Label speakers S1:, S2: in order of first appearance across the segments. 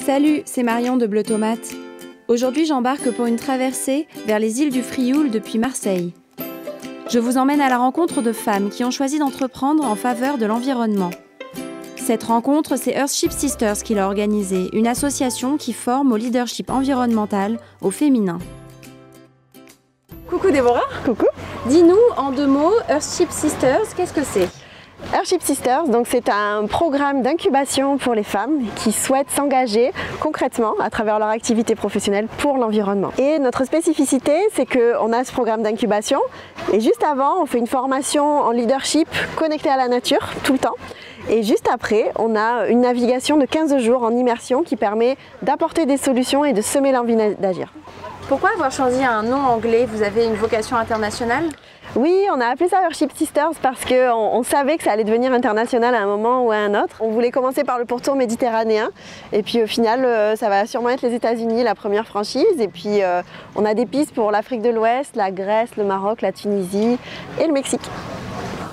S1: Salut, c'est Marion de Bleu Tomate. Aujourd'hui, j'embarque pour une traversée vers les îles du Frioul depuis Marseille. Je vous emmène à la rencontre de femmes qui ont choisi d'entreprendre en faveur de l'environnement. Cette rencontre, c'est Earthship Sisters qui l'a organisée, une association qui forme au leadership environnemental au féminin. Coucou Déborah.
S2: Coucou.
S1: Dis-nous en 2 mots, Earthship Sisters, qu'est-ce que c'est ?
S2: Earthship Sisters, donc c'est un programme d'incubation pour les femmes qui souhaitent s'engager concrètement à travers leur activité professionnelle pour l'environnement. Et notre spécificité, c'est qu'on a ce programme d'incubation et juste avant, on fait une formation en leadership connectée à la nature tout le temps. Et juste après, on a une navigation de 15 jours en immersion qui permet d'apporter des solutions et de semer l'envie d'agir.
S1: Pourquoi avoir choisi un nom anglais ? Vous avez une vocation internationale ?
S2: Oui, on a appelé ça Earthship Sisters parce qu'on savait que ça allait devenir international à un moment ou à un autre. On voulait commencer par le pourtour méditerranéen et puis au final, ça va sûrement être les États-Unis, la première franchise. Et puis on a des pistes pour l'Afrique de l'Ouest, la Grèce, le Maroc, la Tunisie et le Mexique.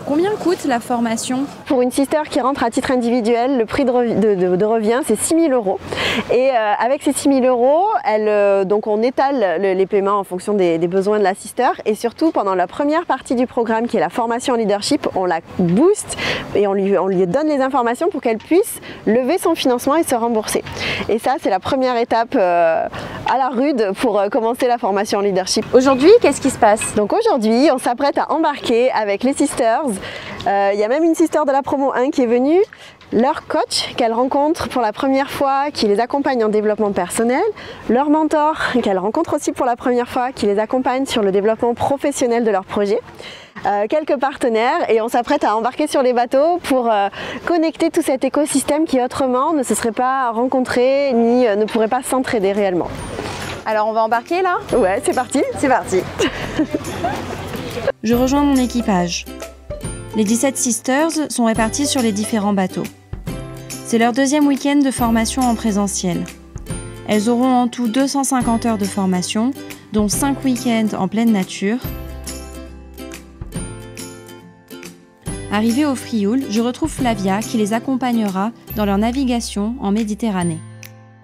S1: Combien coûte la formation ?
S2: Pour une sister qui rentre à titre individuel, le prix de revient, c'est 6 000 €. Et avec ces 6 000 €, donc on étale les paiements en fonction des besoins de la sister. Et surtout, pendant la première partie du programme, qui est la formation en leadership, on la booste et on lui donne les informations pour qu'elle puisse lever son financement et se rembourser. Et ça, c'est la première étape à la rude pour commencer la formation en leadership.
S1: Aujourd'hui, qu'est-ce qui se passe ?
S2: Donc aujourd'hui, on s'apprête à embarquer avec les sisters. Il y a même une sister de la promo 1 qui est venue, leur coach qu'elle rencontre pour la première fois, qui les accompagne en développement personnel, leur mentor qu'elle rencontre aussi pour la première fois, qui les accompagne sur le développement professionnel de leur projet, quelques partenaires et on s'apprête à embarquer sur les bateaux pour connecter tout cet écosystème qui autrement ne se serait pas rencontré ni ne pourrait pas s'entraider réellement.
S1: Alors on va embarquer là ?
S2: Ouais, c'est parti.
S1: C'est parti. Je rejoins mon équipage. Les 17 sisters sont réparties sur les différents bateaux. C'est leur 2e week-end de formation en présentiel. Elles auront en tout 250 heures de formation, dont 5 week-ends en pleine nature. Arrivée au Frioul, je retrouve Flavia qui les accompagnera dans leur navigation en Méditerranée.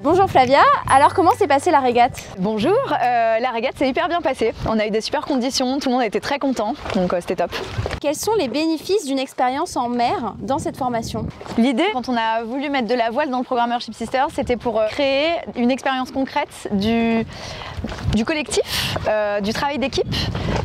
S1: Bonjour Flavia, alors comment s'est passée la régate ?
S3: Bonjour, la régate s'est hyper bien passée. On a eu des super conditions, tout le monde était très content, donc c'était top.
S1: Quels sont les bénéfices d'une expérience en mer dans cette formation ?
S3: L'idée, quand on a voulu mettre de la voile dans le programme Earthship Sisters, c'était pour créer une expérience concrète du collectif, du travail d'équipe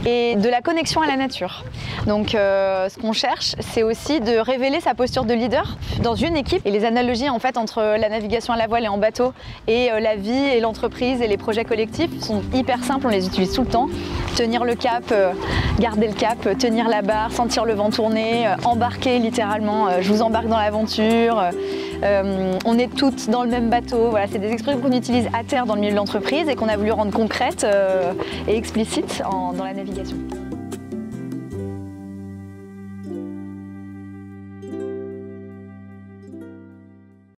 S3: et de la connexion à la nature. Donc ce qu'on cherche, c'est aussi de révéler sa posture de leader dans une équipe et les analogies en fait entre la navigation à la voile et en bateau et la vie et l'entreprise et les projets collectifs sont hyper simples, on les utilise tout le temps. Tenir le cap, garder le cap, tenir la barre, sentir le vent tourner, embarquer littéralement, je vous embarque dans l'aventure, on est toutes dans le même bateau. Voilà, c'est des expressions qu'on utilise à terre dans le milieu de l'entreprise et qu'on a voulu rendre concrètes et explicites dans la navigation.